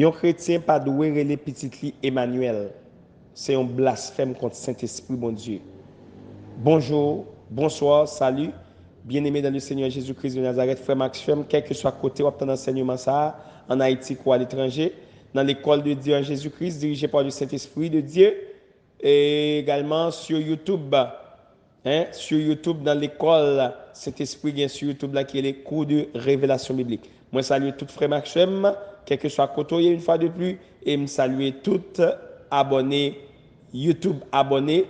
Un chrétien pas doué les petites li Emmanuel. C'est un blasphème contre Saint-Esprit, bon Dieu. Bonjour, bonsoir, salut. Bien-aimés dans le Seigneur Jésus-Christ de Nazareth, frère Maxime, quel que soit côté ou obtenir enseignement ça, en Haïti ou à l'étranger, dans l'école de Dieu en Jésus-Christ, dirigée par le Saint-Esprit de Dieu, et également sur YouTube. Sur YouTube, dans l'école Saint-Esprit, bien sur YouTube, là, qui est les cours de révélation biblique. Moi, salue tout frère Maxime, quel que soit côté, une fois de plus, et me saluer toutes abonnés, YouTube abonnés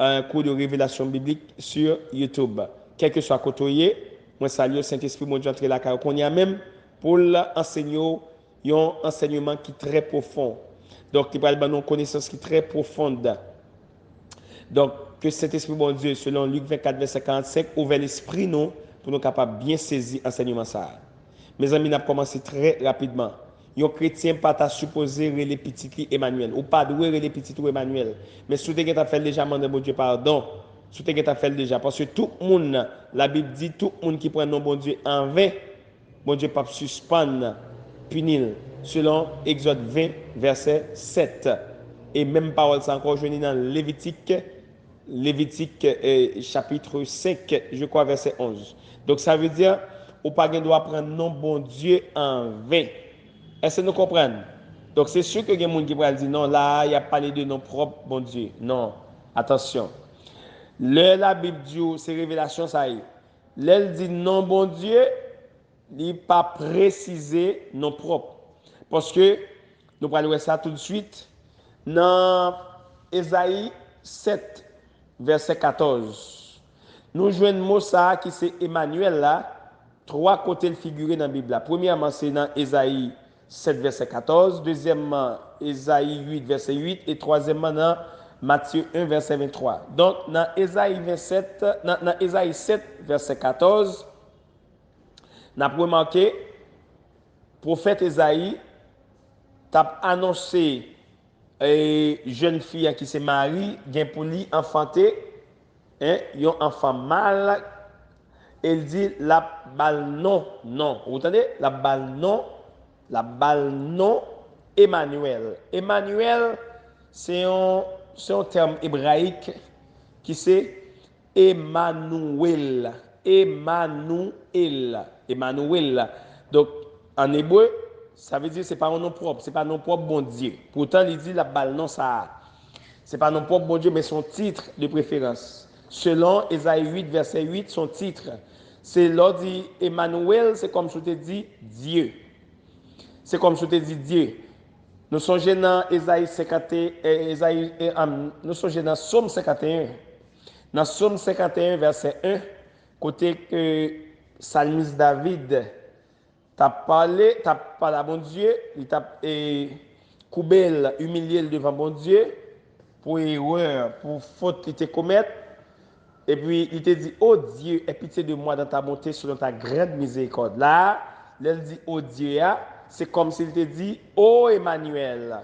un cours de révélation biblique sur YouTube. Quel que soit côté, moi salue le Saint-Esprit, mon Dieu, entre la carrière qu'on y a même pour l'enseigner un enseignement qui est très profond. Donc, il parle d'une connaissance qui est très profonde. Donc, que Saint-Esprit, mon Dieu, selon Luc 24, verset 45, ouvre l'esprit, nous, pour nous capables de bien saisir l'enseignement ça. Mes amis, nous avons commencé très rapidement. Un chrétien pas ta supposé les petits Emmanuel ou pas doué les petits Emmanuel, mais si tu as fait déjà demander bon Dieu pardon, si tu as fait déjà parce que tout le monde, la Bible dit tout le monde qui prend non bon Dieu en vain, bon Dieu pas suspendre punir selon Exode 20 verset 7 et même parole ça encore joignée dans Lévitique chapitre 5 je crois verset 11. Donc ça veut dire ou pas doit prendre non bon Dieu en vain. Est-ce que nous comprenons? Donc, c'est sûr que il y a des gens qui vont dire non, là, il y a parlé de nos propres, bon Dieu. Non, attention. La Bible dit, c'est révélation, ça y est. Elle dit non, bon Dieu, il n'est pas précisé non propre. Parce que, nous allons voir ça tout de suite, dans Ésaïe 7, verset 14. Nous jouons un mot ça qui c'est Emmanuel là, trois côtés le figuré dans la Bible. Premièrement, c'est dans Ésaïe 7, verset 14. Deuxièmement, Ésaïe 8, verset 8. Et troisièmement, dans Matthieu 1, verset 23. Donc, dans Ésaïe 7, verset 14, nous avons remarqué, prophète Ésaïe a annoncé une jeune fille qui se marie, qui pour lui enfanter, un enfant mâle. Elle dit la balle non, non. Vous entendez? La balle non, Emmanuel. Emmanuel, c'est un terme hébraïque qui c'est Emmanuel. Emmanuel. Emmanuel. Donc, en hébreu, ça veut dire que ce n'est pas un nom propre, ce n'est pas un nom propre bon Dieu. Pourtant, il dit la balle non, ça. Ce n'est pas un nom propre bon Dieu, mais son titre de préférence. Selon Ésaïe 8, verset 8, son titre. C'est l'ordre dit Emmanuel, c'est comme si tu dit Dieu. C'est comme si tu dit Dieu. Nous sommes dans Ésaïe 51, nous sommes dans Somme 51. Dans Somme 51, verset 1, côté que Salmis David t'a parlé à bon Dieu, il t'a coubé, humilié devant bon Dieu pour erreur, pour faute qu'il t'a commettre. Et puis, il te dit, oh Dieu, aie pitié de moi dans ta bonté, selon ta grande miséricorde. Là, il dit, oh Dieu, c'est comme s'il te dit, oh Emmanuel.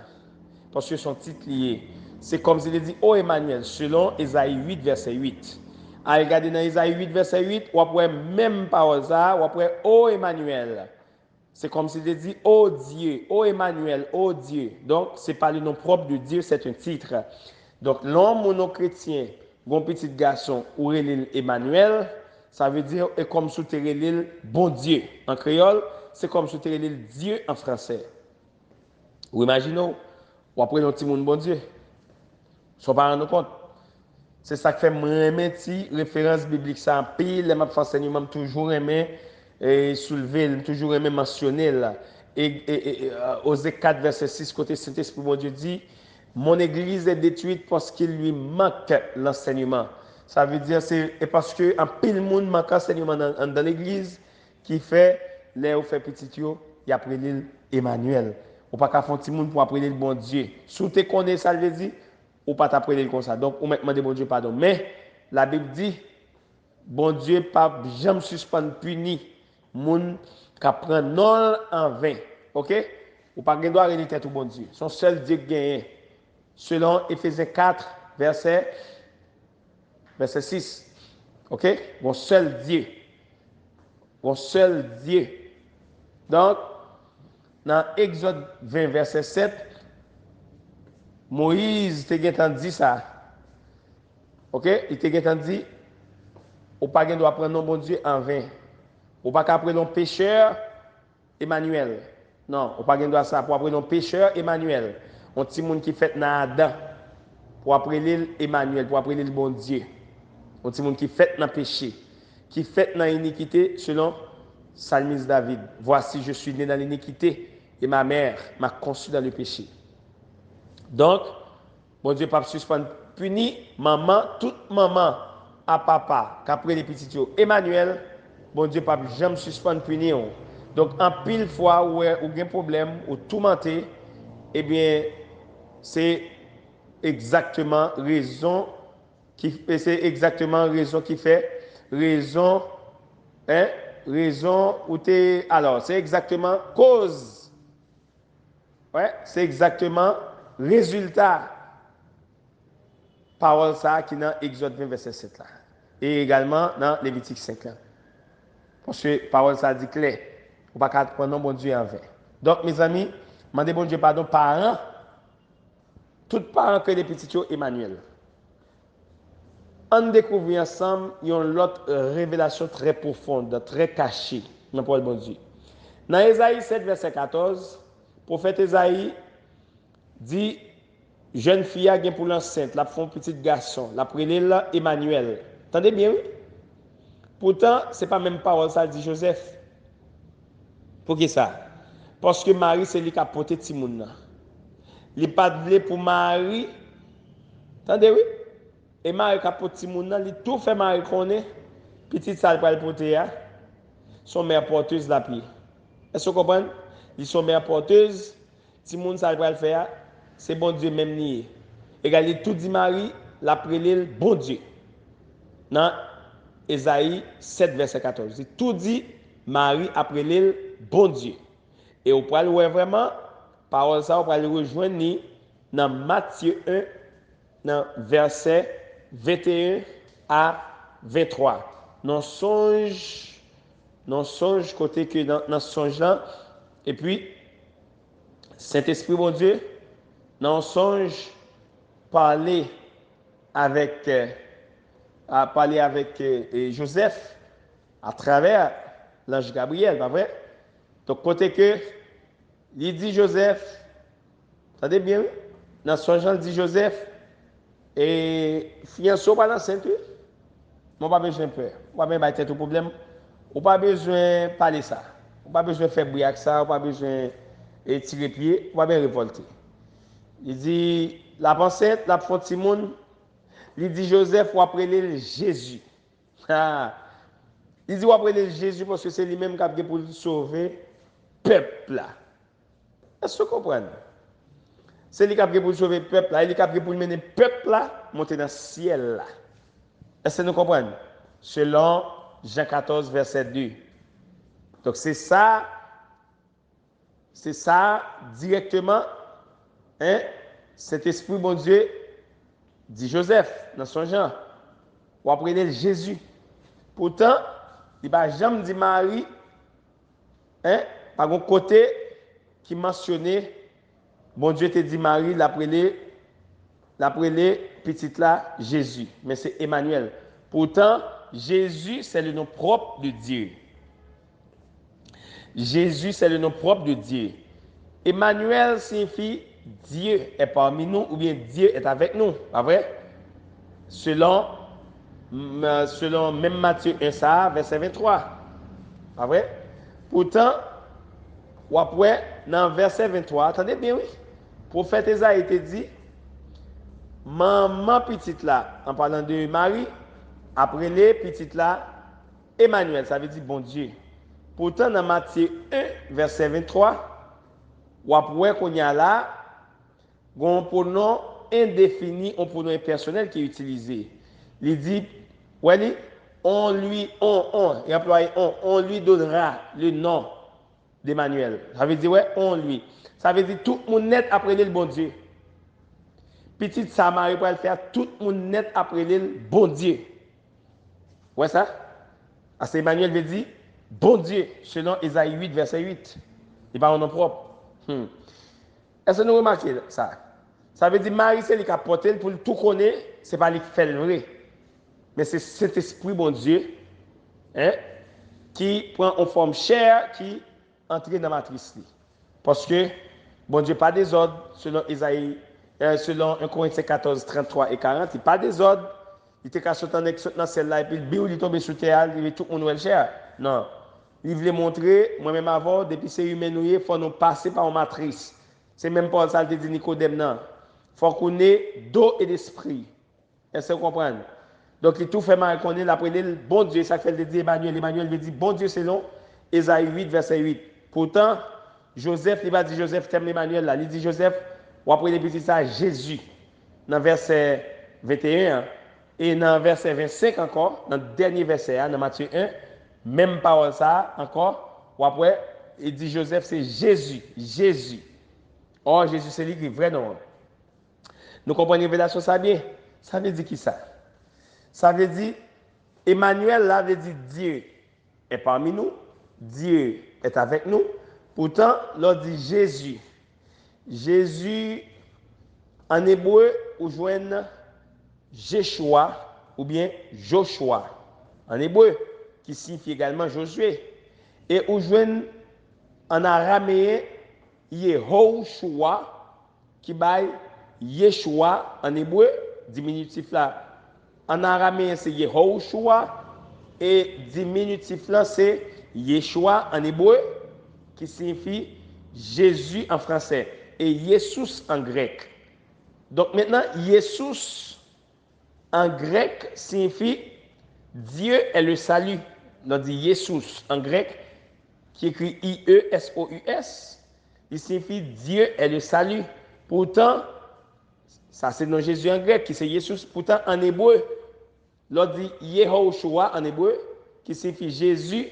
Parce que son titre lié. C'est comme s'il te dit, oh Emmanuel, selon Ésaïe 8, verset 8. À regarder dans Ésaïe 8, verset 8, ou après même parole ça, ou après, oh Emmanuel. C'est comme s'il te dit, oh Dieu, oh Emmanuel, oh Dieu. Donc, ce n'est pas le nom propre de Dieu, c'est un titre. Donc, l'homme mono-chrétien, bon petit garçon, ou Emmanuel, ça veut dire, et comme sous l'île bon Dieu en créole, c'est comme sous l'île Dieu en français. Ou imaginez, ou après un petit monde bon Dieu. Soit pas rendre compte. C'est ça qui fait moi aimer référence biblique ça en pile, les m'a enseignement toujours aimé et soulever, toujours aimé mentionner là. Et Osée 4 verset 6 côté Saint-Esprit mon Dieu dit mon église est détruite parce qu'il lui manque l'enseignement. Ça veut dire c'est parce que en pile monde manque l'enseignement dans l'église qui fait les ou fait petit yo, il a pris l'île Emmanuel. Ou pas qu'à faire petit monde pour apprendre le bon Dieu. Si tu connais ça veut dire ou pas t'apprendre comme ça. Donc, on m'a demandé bon Dieu pardon. Mais la Bible dit, bon Dieu pas jamais suspendre puni moun qui prend non en vain. OK? Ou pas droit à tête au bon Dieu. Son seul Dieu gagne. Selon Éphésiens 4 verset 6. OK? Mon seul Dieu. Mon seul Dieu. Donc dans Exode 20, verset 7, Moïse te dit ça. OK? Il te dit, ou pas doit prendre non bon Dieu en vain. Ou pas qu'après non pécheur Emmanuel. Non, ou pas doit ça pour après non pécheur Emmanuel. Un petit monde qui fait dans Adam pour après l'île Emmanuel, pour après l'île bon Dieu. Un petit monde qui fait dans péché, qui fait dans iniquité selon Psalmiste David. Voici, je suis né dans l'iniquité et ma mère m'a conçu dans le péché. Donc, bon Dieu, pas suspendre, puni maman, toute maman à papa, qu'après les petits Emmanuel, bon Dieu, pas jamais suspendre, punir. Donc, en pile fois où il y a un problème, ou tout menté, eh bien, c'est exactement raison qui fait raison, hein, raison où t'es, alors, c'est exactement cause. Ouais, c'est exactement résultat. Parole ça qui est dans Exode 20, verset 7 là. Et également dans Lévitique 5 là. Parce que parole ça dit clair. On ne peut pas prendre bon Dieu en vain. Donc, mes amis, demandez bon Dieu pardon, parents, tous parents que les petits Emmanuel. On découvre ensemble une autre révélation très profonde, très cachée dans la parole de bon Dieu. Dans Ésaïe 7, verset 14, le prophète Ésaïe dit, jeune fille a pour l'enceinte, la font petit garçon, la prénée Emmanuel. Entendez bien, oui? Pourtant, ce n'est pas même parole, ça dit Joseph. Pour qui ça? Parce que Marie, c'est lui qui a porté Timoun. Il n'est pas de pour Marie. Entendez, oui? Et Marie qui a porté Timoun, il tout fait Marie connaît. Petite salle pour le porter, son mère porteuse la pied. Est-ce que vous comprenez? Ils sont mère porteuse, Timoun salle pour le faire, c'est bon Dieu même nié. Et tout dit Marie, la prélève bon Dieu. Dans Ésaïe 7, verset 14. Tout dit Marie après l'île, bon Dieu. Et on peut le voir vraiment, parole ça, on peut le rejoindre dans Matthieu 1, dans verset 21 à 23. Non songe côté que dans songe là, et puis, Saint-Esprit, bon Dieu, non songe parler avec Joseph à travers l'ange Gabriel, pas vrai? Donc, côté que, il dit Joseph, attendez bien, dans son genre, il dit Joseph, et fiancé pas dans Saint-Dieu, on pas besoin de peur, on pas besoin de tout problème, on pas besoin de parler ça, on pas besoin de faire bruit avec ça, on pas besoin de tirer pied, on pas besoin de révolter. Il dit, la pensée, la faute Simone, il dit Joseph, ou après Jésus. Ah. Il dit, ou après Jésus, parce que c'est lui-même qui a pour sauver le peuple là. Est-ce que vous comprenez? C'est lui qui a pour sauver le peuple là, il qui a pour mener le peuple là, monter dans le ciel là. Est-ce que nous comprenons? Selon Jean 14, verset 2. Donc c'est ça directement, hein, cet esprit bon Dieu dit Joseph dans son genre, ou après Jésus. Pourtant, il va jamais dit Marie, hein, par un côté qui mentionnait, bon Dieu te dit Marie, l'appelé petite là, Jésus. Mais c'est Emmanuel. Pourtant, Jésus, c'est le nom propre de Dieu. Jésus, c'est le nom propre de Dieu. Emmanuel signifie Dieu est parmi nous ou bien Dieu est avec nous. Pas vrai? Selon même Matthieu 1, verset 23. Pas vrai? Pourtant, ou après, dans verset 23, attendez bien, oui. Prophète Esaïe te dit, maman petite là, en parlant de Marie, après les petites là, Emmanuel, ça veut dire bon Dieu. Pourtant, dans Matthieu 1, verset 23, ou après qu'on y a là, un pronom indéfini, un pronom impersonnel qui est utilisé. Il dit, ouais, on lui donnera le nom d'Emmanuel. Ça veut dire, ouais, on lui. Ça veut dire tout le monde net après le bon Dieu. Petite Samarie pour le faire, tout le monde net après le bon Dieu. Ouais, ça? Parce que Emmanuel veut dire, bon Dieu, selon Ésaïe 8, verset 8. Il parle en nom propre. Est-ce que nous remarquez ça? Ça veut dire Marie, c'est lui qui a porté pour tout connaître, ce n'est pas lui qui fait le vrai. Mais c'est cet esprit, bon Dieu, hein, qui prend en forme chair, qui entre dans la matrice. Parce que, bon Dieu, pas des ordres, selon Isaïe, selon 1 Corinthiens 14, 33 et 40, il pas des ordres. Il était qu'à sauter dans celle-là, et puis il est tombé sous terre, il est tout le monde chair. Non. Il voulait montrer, moi-même avant, depuis ces humains, il faut nous passer par une matrice. C'est même pas ça, il dit Nicodème, non. Il faut qu'on ait d'eau et d'esprit. Est-ce que vous comprenez? Donc, il tout fait mal qu'on est là, bon Dieu, ça fait le dit Emmanuel. Emmanuel veut dire bon Dieu selon Esaïe 8, verset 8. Pourtant, Joseph, il va dire Joseph t'aime Emmanuel là. Il dit Joseph, ou après il dit ça Jésus, dans verset 21, et dans verset 25 encore, dans le dernier verset, dans Matthieu 1, même parole ça encore, ou après, il dit Joseph, c'est Jésus, Jésus. Oh, Jésus, c'est lui qui est vrai nom. Nous comprenons révélation ça bien. Ça veut dire qui ça? Ça veut dire, Emmanuel là veut dire Dieu est parmi nous, Dieu est avec nous. Pourtant, l'on dit Jésus. Jésus, en hébreu, ou joignent Jéchoua ou bien Joshua. En hébreu, qui signifie également Josué. Et ou joignent en araméen Yehoshua, qui baille Yeshua en hébreu, diminutif là. En araméen, c'est Yehoshua. Et diminutif là, c'est Yeshua en hébreu, qui signifie Jésus en français. Et Jesus en grec. Donc maintenant, Jesus en grec signifie Dieu est le salut. On dit Jesus en grec, qui écrit I-E-S-O-U-S. Il signifie Dieu est le salut. Pourtant, ça c'est dans Jésus en grec, qui c'est Jesus. Pourtant, en hébreu, l'on dit Yehoshua en hébreu, qui signifie Jésus.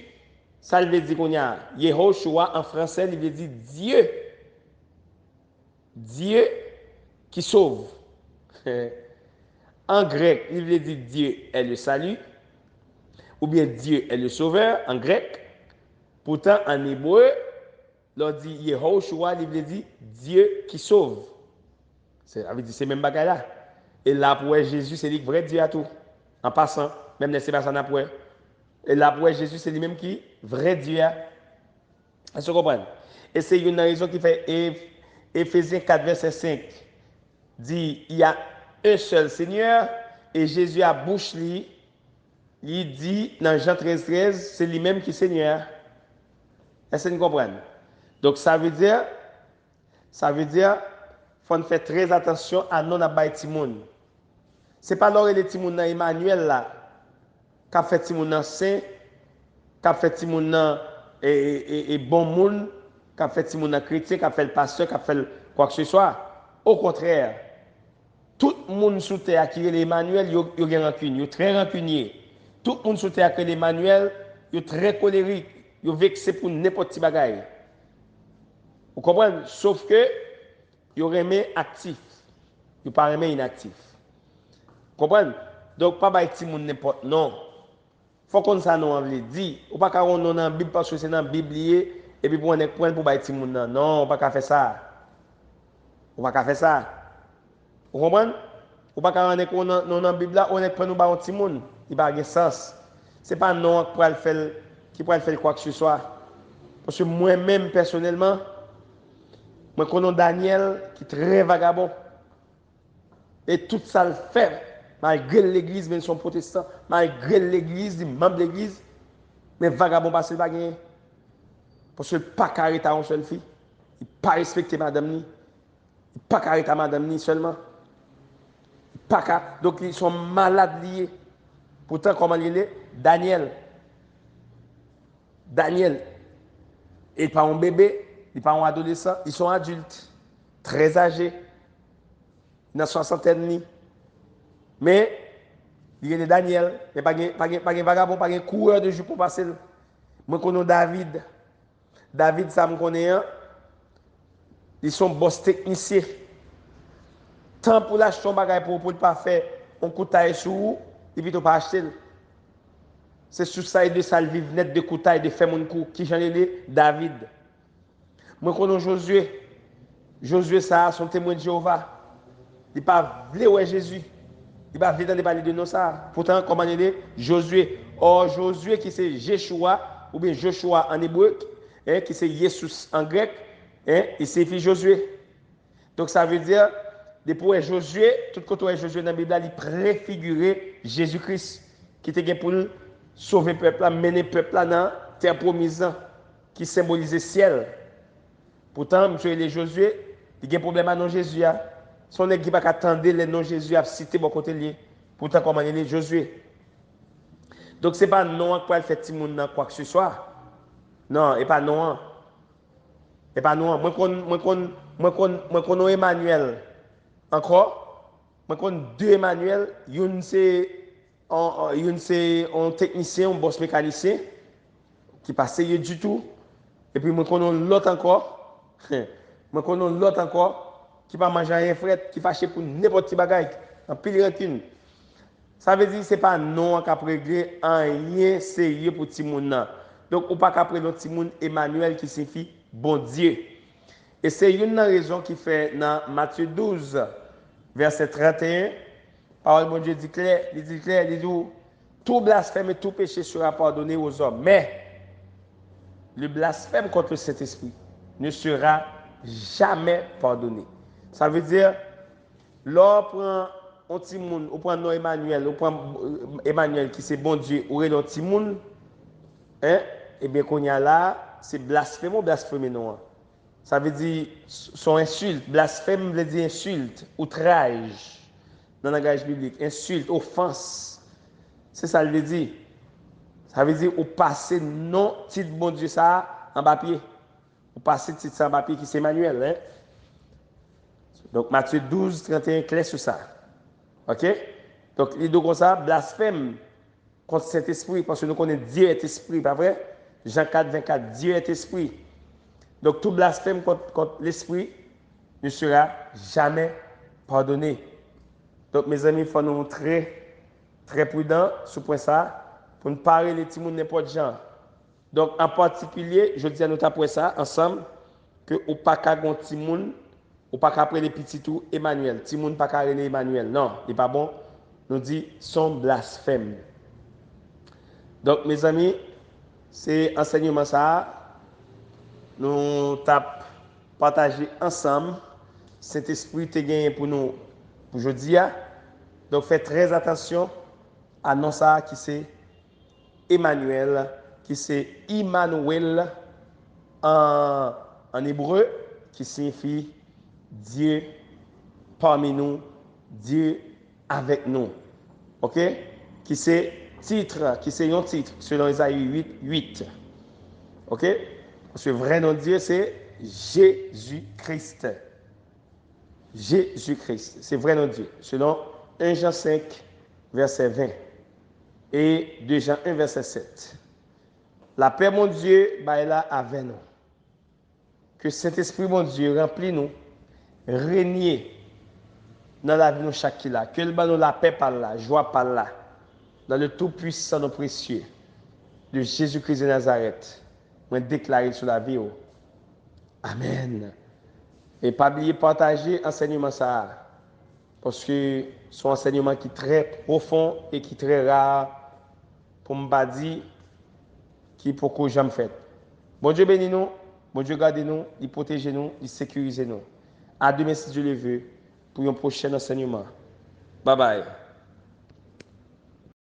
Ça veut dire qu'on y a Yehoshua en français, il veut dire Dieu. Dieu qui sauve. En grec, il veut dire Dieu est le salut, ou bien Dieu est le sauveur en grec. Pourtant, en hébreu, l'on dit Yehoshua, il veut dire Dieu qui sauve. Ça veut dire c'est même bagaille là. Et là, pour Jésus, c'est le vrai Dieu à tout. En passant, même les Sébastien après. Et là, pour Jésus, c'est lui-même qui vrai Dieu. Est-ce que vous comprenez? Et c'est une raison qui fait Éphésiens 4, verset 5. Dit, il y a un seul Seigneur, et Jésus à bouche lui, il dit dans Jean 13, 13, c'est lui-même qui est Seigneur. Est-ce que vous comprenez? Donc ça veut dire, faut faire très attention à non abaye Timoun. C'est pas l'heure les Timoun Emmanuel là, qu'a fait Timoun saint, qu'a fait Timoun et bon monde, qu'a fait Timoun chrétien, qu'a fait le pasteur, qu'a fait quoi que ce soit. Au contraire, tout le monde sous terre qui est l'Emmanuel, il est rancunier, il est très rancunier. Tout le monde sous terre qui est l'Emmanuel, il est très colérique, il est vexé pour n'importe quel bagaille. Vous comprenez? Sauf que, il aurait aimé actif, il pas aimé inactif. Vous comprenez? Donc, pas de petit monde n'importe, non. Faut qu'on ça nous veut dire. Ou pas qu'on dans la Bible parce que c'est dans la Bible et puis pour on point pour bailler petit monde non, on pas faire ça. On pas faire ça. Vous comprenez? Ou pas qu'on dans la Bible là, on est prend nous ba un petit monde, il pas de sens. C'est pas non pour le faire qui pourrait faire quoi que ce soit. Parce que moi-même personnellement, moi connais Daniel qui est très vagabond. Et tout ça le fait malgré l'église même son protestant, malgré l'église, les membres de l'église, mais vagabond pas seul bagage. Parce que pas carré ta une seule fille, il pas respecté madame ni, il pas carré ta madame ni seulement. Pas car, donc ils sont malades liés. Pourtant comment il est Daniel. Daniel il pas un bébé, il pas un adolescent, ils sont adultes, très âgés, dans la soixantaine. Mais il y a Daniel, il n'y a pas de vagabond, pas de coureur de jour pour passer. Moi, je connais David. David, ça me connaît. Ils sont boss techniciens. Tant pour l'acheter un bagage pour ne pas faire un coup de taille sur vous, et puis tu pas acheter. C'est sur ça de ça, vivre net de coup de taille, de faire mon coup. Qui j'en ai David. Moi, je connais Josué. Josué, ça, son témoin de Jéhovah. Il pas voulu ouais Jésus. Il pas voulu parler de nous ça. Pourtant, comment il est Josué. Or, Josué qui c'est Jéchoua, ou bien Joshua en hébreu, hein, qui c'est Jesus en grec, hein, il signifie Josué. Donc ça veut dire, depuis Josué, tout côté Josué dans la Bible, il préfigurait Jésus-Christ, qui était pour sauver le peuple, mener le peuple dans la terre promise, qui symbolisait le ciel. Pourtant, monsieur les Josué, il y a un problème avec Jésus. Son équipe n'a pas attendu les noms Jésus à citer bon côté lié. Pourtant, comment il est Josué. Donc, ce n'est pas non pour faire petit monde quoi que ce soit. Non, et pas non. Et pas non. Moi, connais Emmanuel. Encore. Moi, connais deux Emmanuel. Une, c'est un technicien, un boss mécanicien qui pas sérieux du tout. Et puis, moi, connais l'autre encore. Moi, connais l'autre encore qui va manger rien fret, qui fâché pour n'importe quel bagage, en pile rancune. Ça veut dire que ce n'est pas non qui a réglé rien sérieux pour petit monde. Donc, on pas qu'après le petit monde Emmanuel qui signifie bon Dieu. Et c'est une raison qui fait dans Matthieu 12, verset 31, parole de Dieu dit clair, il dit tout blasphème et tout péché sera pardonné aux hommes. Mais le blasphème contre le Saint-Esprit ne sera jamais pardonné. Ça veut dire, l'on prend un petit monde, on prend Emmanuel, on prend Emmanuel qui c'est bon Dieu, ou un petit monde, hein, et bien qu'on y a là, c'est blasphème ou blasphème non. Ça veut dire son insulte, blasphème veut dire insulte, outrage dans le langage biblique, insulte, offense. C'est ça le veut dire. Ça veut dire au passer non titre bon Dieu ça en papier. Au passer titre ça en papier qui c'est Emmanuel, hein. Donc, Matthieu 12, 31, clair sur ça. OK? Donc, il dit comme ça, blasphème contre cet esprit, parce que nous connaissons Dieu est esprit, pas vrai? Jean 4, 24, Dieu est esprit. Donc, tout blasphème contre l'esprit ne sera jamais pardonné. Donc, mes amis, il faut nous très, très prudents sur point ça, pour ne pas parler les petits n'importe genre. Donc, en particulier, je dis à nous après ça, ensemble, que au pas qu'à un petit monde, ou pas qu'après les petits tout Emmanuel. Si moun pas qu'à Emmanuel. Non, il n'est pas bon. Nous dit son blasphème. Donc, mes amis, c'est enseignement ça. Nous tap partager ensemble. Saint-Esprit te gagné pour nous pour aujourd'hui. Donc, faites très attention à non ça qui c'est Emmanuel, qui c'est Immanuel en hébreu, qui signifie Dieu parmi nous, Dieu avec nous. OK? Qui c'est titre, qui c'est un titre, selon Isaïe 8, 8. OK? Parce que le vrai nom de Dieu, c'est Jésus-Christ. Jésus-Christ. C'est vrai nom de Dieu. Selon 1 Jean 5, verset 20. Et 2 Jean 1, verset 7. La paix, mon Dieu, bah, est là avec nous. Que Saint-Esprit, mon Dieu, remplit nous. Régner dans la vie de chaque là, que le nous la paix par là, joie par là, dans le tout-puissant, nos précieux, de Jésus-Christ de Nazareth, moi déclarer sur la vie. Amen. Et pas oublier partager l'enseignement ça, parce que c'est un enseignement qui est très profond et qui est très rare, pour me pas dire, qui pour que j'aime fait. Bon Dieu bénis nous, bon Dieu garde nous, il protège nous, il sécurise nous. À demain si Dieu le veut pour un prochain enseignement. Bye bye.